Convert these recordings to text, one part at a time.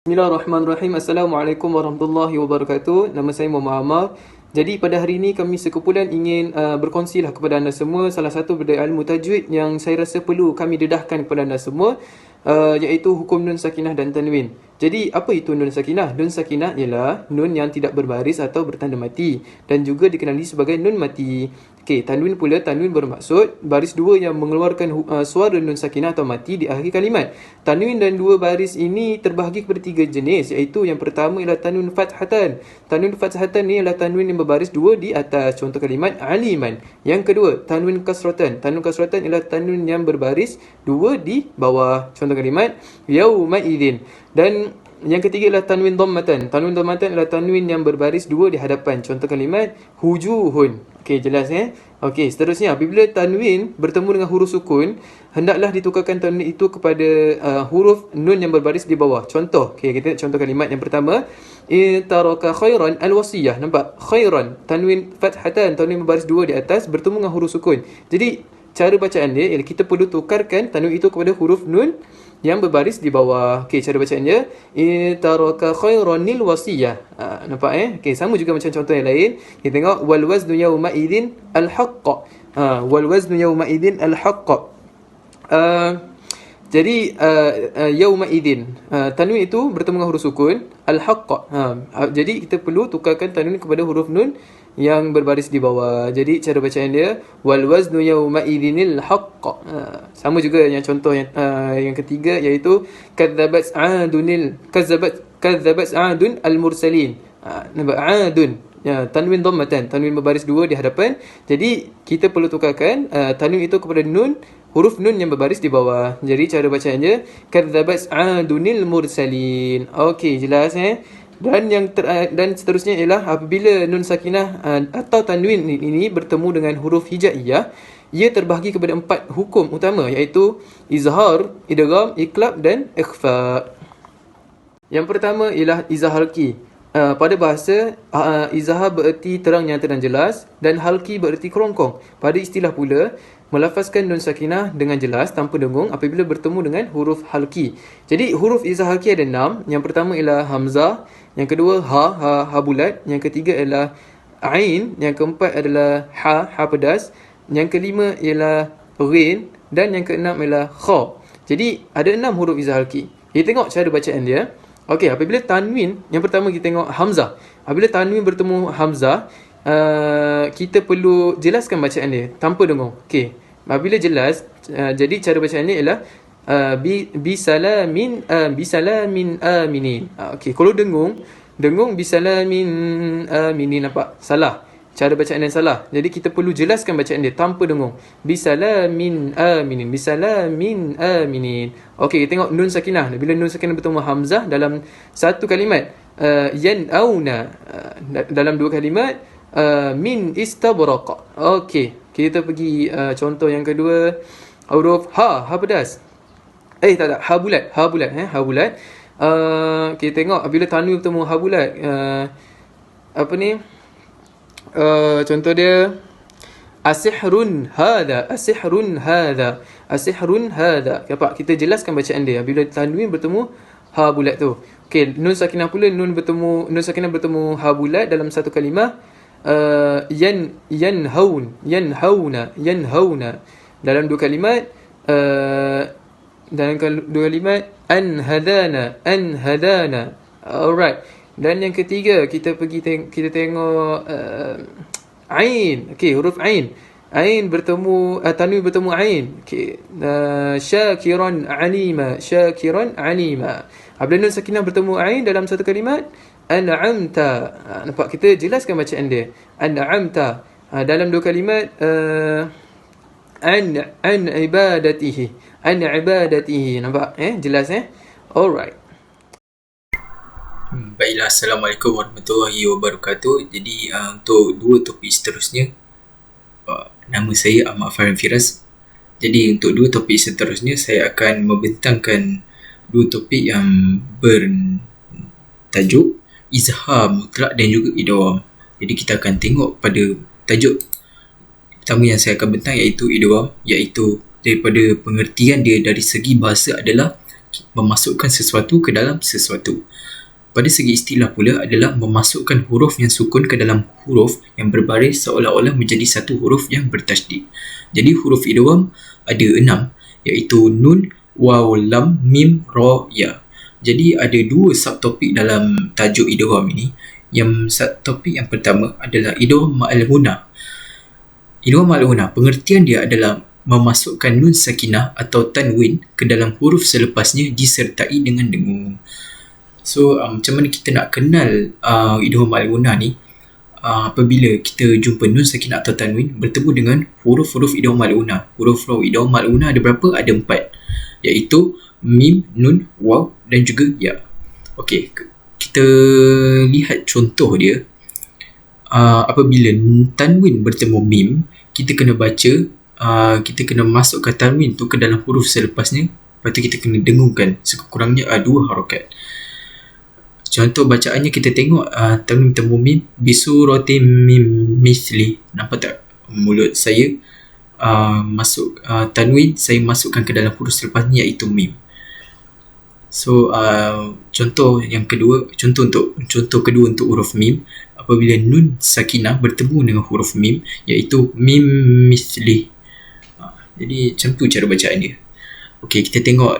Bismillahirrahmanirrahim. Assalamualaikum warahmatullahi wabarakatuh. Nama saya Muhammad Amar. Jadi pada hari ini kami sekumpulan ingin berkongsilah kepada anda semua salah satu benda ilmu tajwid yang saya rasa perlu kami dedahkan kepada anda semua, iaitu hukum nun sakinah dan tanwin. Jadi apa itu nun sakinah? Nun sakinah ialah nun yang tidak berbaris atau bertanda mati dan juga dikenali sebagai nun mati. Okey, tanwin pula, tanwin bermaksud baris dua yang mengeluarkan suara nun sakinah atau mati di akhir kalimat. Tanwin dan dua baris ini terbahagi kepada tiga jenis, iaitu yang pertama ialah tanwin fathatan. Tanwin fathatan ni ialah tanwin yang berbaris dua di atas, contoh kalimat aliman. Yang kedua, tanwin kasratan. Tanwin kasratan ialah tanwin yang berbaris dua di bawah, contoh kalimat yauma idzin. Dan yang ketiga ialah tanwin dhammatan. Tanwin dhammatan ialah tanwin yang berbaris dua di hadapan, contoh kalimat hujuhun. Okey, jelas Okey, seterusnya apabila tanwin bertemu dengan huruf sukun, hendaklah ditukarkan tanwin itu kepada huruf nun yang berbaris di bawah. Contoh, okey, kita contoh kalimat yang pertama, taraka khairan alwasiyah. Nampak? Khairan, tanwin fathatan, tanwin berbaris dua di atas bertemu dengan huruf sukun. Jadi cara bacaan dia ialah kita perlu tukarkan tanwin itu kepada huruf nun yang berbaris di bawah. Okey, cara bacaannya taraka khairanil wasiyah. Nampak Okey, sama juga macam contoh yang lain. Kita tengok wal waznu yawma idzin al haqq. Wal waznu yawma idzin al haqq. Jadi yauma idzin, tanwin itu bertemu dengan huruf sukun al haqq. Jadi kita perlu tukarkan tanwin kepada huruf nun yang berbaris di bawah. Jadi cara bacaan dia wal waznu yauma idzinil haqq. Sama juga yang contoh yang ketiga, iaitu kadzabat adun al mursalin. Nampak adun, tanwin dhammatan, tanwin berbaris dua di hadapan. Jadi kita perlu tukarkan tanwin itu kepada nun, huruf nun yang berbaris di bawah. Jadi cara bacaannya kadzabat adunil mursalin. Okey, jelas dan seterusnya ialah apabila nun sakinah atau tanwin ini bertemu dengan huruf hijaiyah, ia terbahagi kepada 4 hukum utama, iaitu izhar, idgham, iqlab dan ikhfa. Yang pertama ialah izhar halqi. Pada bahasa, izhar bererti terang, nyata dan jelas, dan halqi bererti kerongkong. Pada istilah pula, melafazkan nun sakinah dengan jelas tanpa dengung apabila bertemu dengan huruf halqi. Jadi huruf izhar halqi ada 6. Yang pertama ialah hamzah, yang kedua ha bulat, yang ketiga ialah ain, yang keempat adalah ha pedas, yang kelima ialah ghin, dan yang keenam ialah kha. Jadi ada 6 huruf izhar halqi. Kita tengok cara bacaan dia. Okey, apabila tanwin, yang pertama kita tengok hamzah. Apabila tanwin bertemu hamzah, kita perlu jelaskan bacaan dia tanpa dengung. Okey, apabila jelas, jadi cara bacaan dia ialah bisalamin aminin. Okey, kalau dengung bisalamin aminin, nampak? Salah. Cara bacaan yang salah. Jadi kita perlu jelaskan bacaan dia tanpa dengung. Bisalamin aminin. Okey, kita tengok nun sakinah. Bila nun sakinah bertemu hamzah dalam satu kalimat, yan'auna, dalam dua kalimat, min istabraqa. Okey, kita pergi contoh yang kedua, huruf ha pedas. Tak, ha bulat. Ha bulat. Kita tengok bila tanwin bertemu ha bulat, contoh dia asihrun hadha. Nampak? Kita jelaskan bacaan dia bila tanwin bertemu ha bulat tu. Okey, nun sakinah pula, nun sakinah bertemu ha bulat dalam satu kalimah, yanhauna. Dalam dua kalimat, anhadana. Alright. Dan yang ketiga, kita tengok ain. Okey, huruf ain. Ain bertemu, tanwin bertemu ain. Okey, syakiran alima. Apabila nun sakinah bertemu ain dalam satu kalimat, an'amta. Nampak? Kita jelaskan bacaan dia. An'amta. Dalam dua kalimat, an ibadatihi. Nampak? Jelas Alright. Baiklah, Assalamualaikum warahmatullahi wabarakatuh. Jadi untuk dua topik seterusnya, nama saya Ahmad Farhan Firas. Jadi untuk dua topik seterusnya, saya akan membentangkan dua topik yang bertajuk izhar mutlak dan juga idgham. Jadi kita akan tengok pada tajuk pertama yang saya akan bentang, iaitu idgham, iaitu daripada pengertian dia dari segi bahasa adalah memasukkan sesuatu ke dalam sesuatu. Pada segi istilah pula adalah memasukkan huruf yang sukun ke dalam huruf yang berbaris seolah-olah menjadi satu huruf yang bertasydid. Jadi huruf idgham ada 6, iaitu nun, waw, lam, mim, ra, ya. Jadi ada dua subtopik dalam tajuk idgham ini. Yang subtopik yang pertama adalah idgham ma'al ghunah. Idgham ma'al ghunah, pengertian dia adalah memasukkan nun sakinah atau tanwin ke dalam huruf selepasnya disertai dengan dengung. So macam mana kita nak kenal idgham ma'al ghunah ni? Apabila kita jumpa nun sakinah atau tanwin bertemu dengan huruf-huruf idgham ma'al ghunah. Huruf-huruf idgham ma'al ghunah ada berapa? Ada 4, iaitu mim, nun, waw dan juga ya. Okey, kita lihat contoh dia. Apabila tanwin bertemu mim, kita kena baca, kita kena masukkan tanwin tu ke dalam huruf selepasnya. Lepas tu kita kena dengungkan sekurang-kurangnya 2 harakat. Contoh bacaannya kita tengok tanwin bertemu mim, bisuratim mim misli. Nampak tak mulut saya masuk tanwin, saya masukkan ke dalam huruf selepasnya iaitu mim. So contoh kedua untuk huruf mim, apabila nun sakinah bertemu dengan huruf mim, iaitu mim misli. Jadi macam tu cara bacaan dia. Okey, kita tengok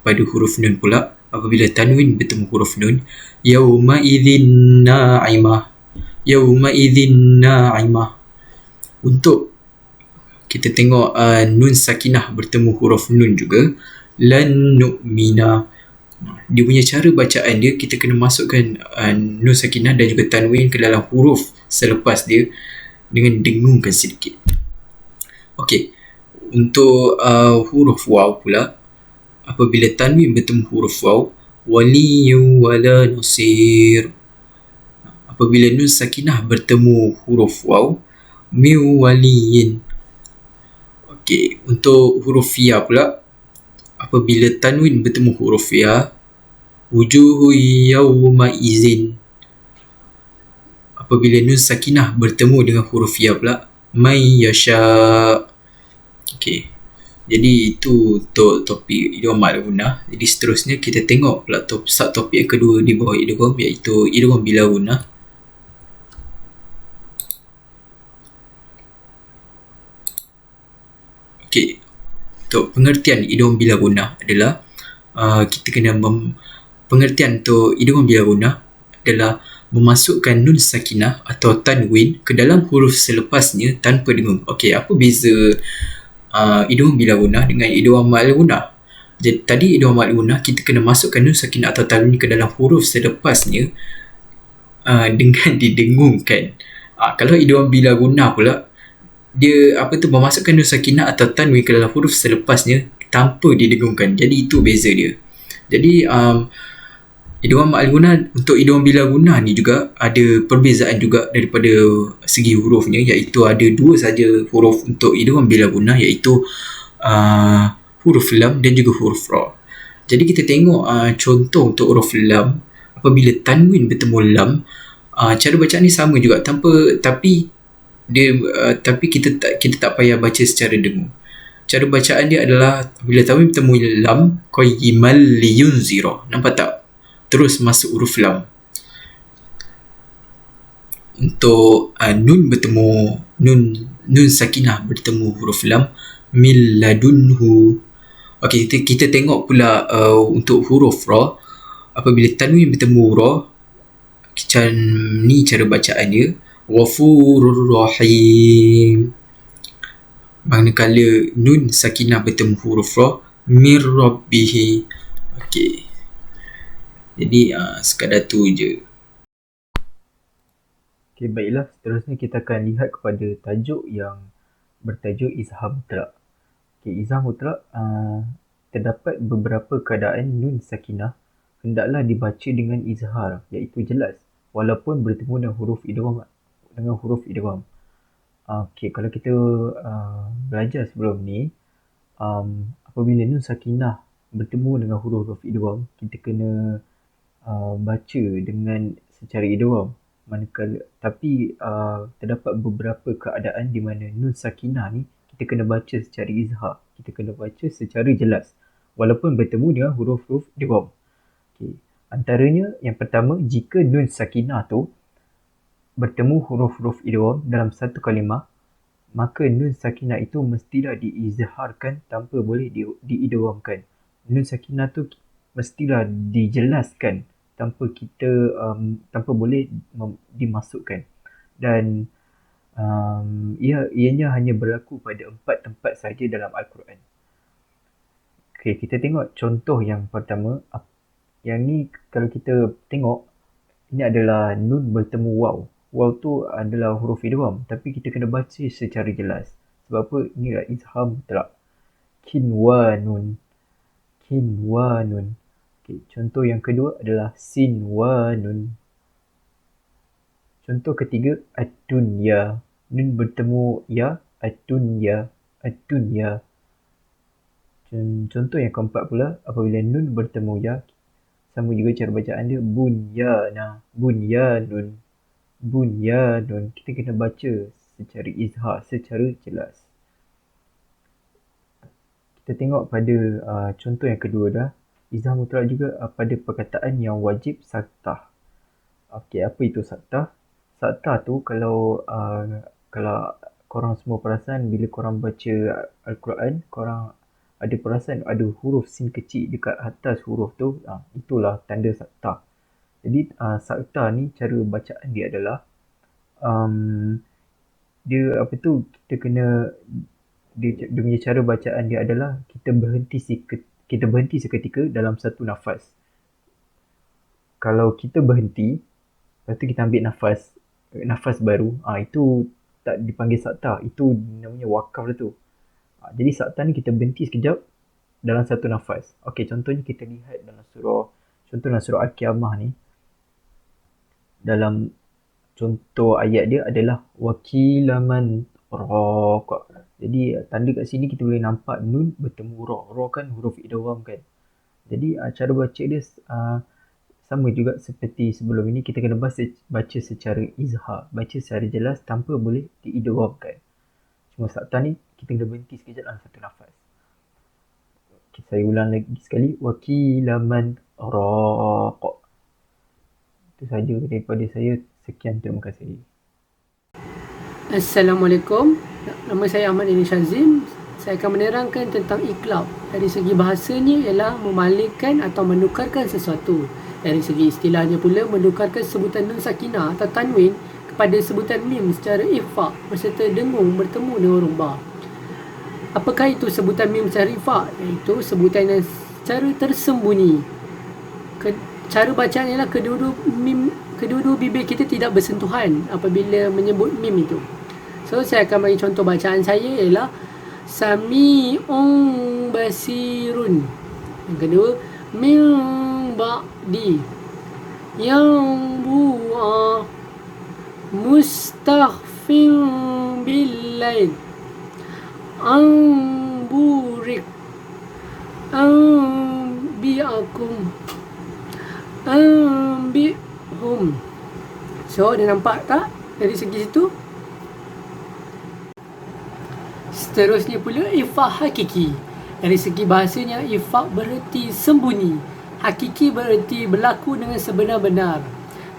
pada huruf nun pula. Apabila tanwin bertemu huruf nun, yauma idzin na'imah, yauma idzin na'imah. Untuk kita tengok nun sakinah bertemu huruf nun juga, lan nu'mina. Dia punya cara bacaan dia, kita kena masukkan nun sakinah dan juga tanwin ke dalam huruf selepas dia dengan dengungkan sedikit. Okey, untuk huruf waw pula, apabila tanwin bertemu huruf waw, waliyyu wala nasir. Apabila nun sakinah bertemu huruf waw, min waliyin. Okey, untuk huruf ya pula, apabila tanwin bertemu huruf ya, wujuhu yawma izin. Apabila nun sakinah bertemu dengan huruf ya pula, may yasha. Okey, jadi itu untuk topik idgham ma'al ghunah. Jadi seterusnya kita tengok pula subtopik yang kedua di bawah idgham, iaitu idgham bila ghunah. Okey, untuk pengertian idgham bila ghunah adalah kita kena pengertian untuk idgham bila ghunah adalah memasukkan nun sakinah atau tanwin ke dalam huruf selepasnya tanpa dengung. Okey, apa beza idgham bila ghunah dengan idgham ma'al ghunah? Jadi tadi idgham ma'al ghunah kita kena masukkan nun sakinah atau tanwin ke dalam huruf selepasnya dengan didengungkan. Kalau idgham bila ghunah pula, dia memasukkan nun sakinah atau tanwin ke dalam huruf selepasnya tanpa didengungkan. Jadi itu beza dia. Jadi idgham ma'al ghunah, untuk idgham bila ghunah ni juga ada perbezaan juga daripada segi hurufnya, iaitu ada 2 saja huruf untuk idgham bila ghunah, iaitu huruf lam dan juga huruf ra. Jadi kita tengok contoh untuk huruf lam. Apabila tanwin bertemu lam, cara bacaan ni sama juga, tapi kita tak payah baca secara dengung. Cara bacaan dia adalah bila tanwin bertemu lam, qayyimal liyunzira. Nampak tak? Terus masuk huruf lam. Untuk nun bertemu nun sakinah bertemu huruf lam, min ladunhu. Okey, kita tengok pula untuk huruf ra. Apabila tanwin bertemu ra, macam ni cara bacaan dia, ghafurur rahim. Manakala nun sakinah bertemu huruf ra, mir rabbihi. Okey, jadi sekadar tu je. Okey, baiklah. Seterusnya kita akan lihat kepada tajuk yang bertajuk izhar mutlak. Okey, izhar mutlak, terdapat beberapa keadaan nun sakinah hendaklah dibaca dengan izhar, iaitu jelas, walaupun bertemu dengan huruf idgham. Okey, kalau kita belajar sebelum ni, apabila nun sakinah bertemu dengan huruf idgham, kita kena baca dengan secara idgham. Tapi terdapat beberapa keadaan di mana nun sakinah ni kita kena baca secara izhar, kita kena baca secara jelas, walaupun bertemu dengan huruf-huruf idgham. Okay. Antaranya yang pertama, jika nun sakinah tu bertemu huruf-huruf idgham dalam satu kalimah, maka nun sakinah itu mestilah diizharkan tanpa boleh diidghamkan. Nun sakinah tu mestilah dijelaskan tanpa boleh dimasukkan. Dan ianya hanya berlaku pada 4 tempat sahaja dalam Al-Quran. Okay, kita tengok contoh yang pertama. Yang ni kalau kita tengok, ini adalah nun bertemu waw. Waw tu adalah huruf idgham, tapi kita kena baca secara jelas. Sebab apa? Inilah izhar mutlak. Kinwanun. Kinwanun. Okay, contoh yang kedua adalah sinwanun. Contoh ketiga, ad-dunya. Nun bertemu ya, ad-dunya. Ad-dunya. Contoh yang keempat pula, apabila nun bertemu ya, sama juga cara bacaan dia, bunyana. Bunyanun. Bunyanun. Kita kena baca secara izhar, secara jelas. Kita tengok pada contoh yang kedua dah, izhar mutlak juga pada perkataan yang wajib saktah. Okey, apa itu saktah? Saktah tu kalau korang semua perasan bila korang baca Al-Quran, korang ada perasan ada huruf sin kecil dekat atas huruf tu, itulah tanda saktah. Jadi saktah ni cara bacaan dia adalah dia kita kena dia punya cara bacaan dia adalah kita berhenti seketika dalam satu nafas. Kalau kita berhenti, lepas tu kita ambil nafas baru, itu tak dipanggil saktah, itu namanya wakaf lah tu. Jadi saktah ni kita berhenti sekejap dalam satu nafas. Okey, contohnya kita lihat dalam surah Al-Qiyamah ni. Dalam contoh ayat dia adalah wakilaman raqa. Jadi tanda kat sini kita boleh nampak nun bertemu ra. Ra kan huruf idgham kan. Jadi cara baca dia sama juga seperti sebelum ini, kita kena baca secara izhar, baca secara jelas tanpa boleh diidghamkan. Cuma saktah ni kita kena berhenti sekejap dalam satu nafas. Okay, saya ulang lagi sekali, wakilaman raqa. Itu sahaja daripada saya. Sekian, terima kasih. Assalamualaikum. Nama saya Ahmad Ini Shazim. Saya akan menerangkan tentang iqlab. Dari segi bahasanya ialah memalingkan atau menukarkan sesuatu. Dari segi istilahnya pula, menukarkan sebutan nun sakinah atau tanwin kepada sebutan mim secara ikhfa berserta dengung bertemu dengan huruf ba. Apakah itu sebutan mim secara ikhfa? Iaitu sebutan yang secara tersembunyi. Cara bacaan ialah kedua-dua bibir kita tidak bersentuhan apabila menyebut mim itu. So, saya akan bagi contoh bacaan saya ialah Sami'un basirun. Yang kedua, min ba'di yang bu'a mustaghfir billail burik bi'akum bihum. So, dia nampak tak dari segi situ? Seterusnya pula ikhfa hakiki. Dari segi bahasanya, ikhfa bererti sembunyi, hakiki bererti berlaku dengan sebenar-benar.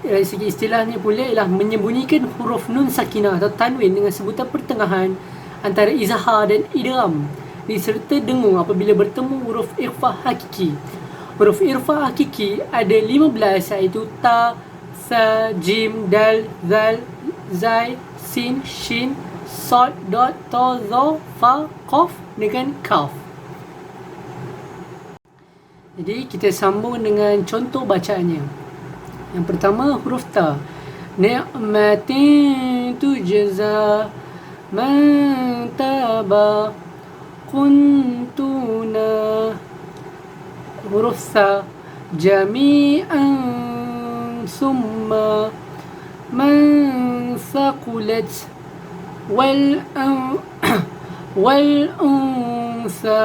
Dari segi istilahnya pula ialah menyembunyikan huruf nun sakinah atau tanwin dengan sebutan pertengahan antara izhar dan idgham diserta dengung apabila bertemu huruf ikhfa hakiki. Huruf ikhfa hakiki ada 15, iaitu ta, sa, jim, dal, zal, zai, sin, shin, sod, dot, to, zo, fa, qaf dengan kaf. Jadi kita sambung dengan contoh bacaannya. Yang pertama, huruf ta. Ni'matin tujza man taba kuntuna. Huruf sa. Jami'an summa man thaqulat wal unsa.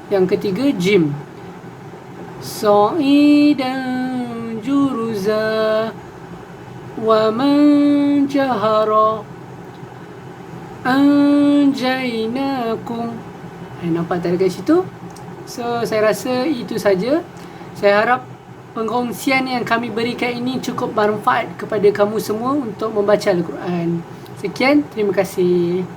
Yang ketiga, jim. Sa'idan juruza wa man jahara anjainakum. Nampak tak dekat situ? So saya rasa itu saja. Saya harap pengkongsian yang kami berikan ini cukup bermanfaat kepada kamu semua untuk membaca Al-Quran. Sekian, terima kasih.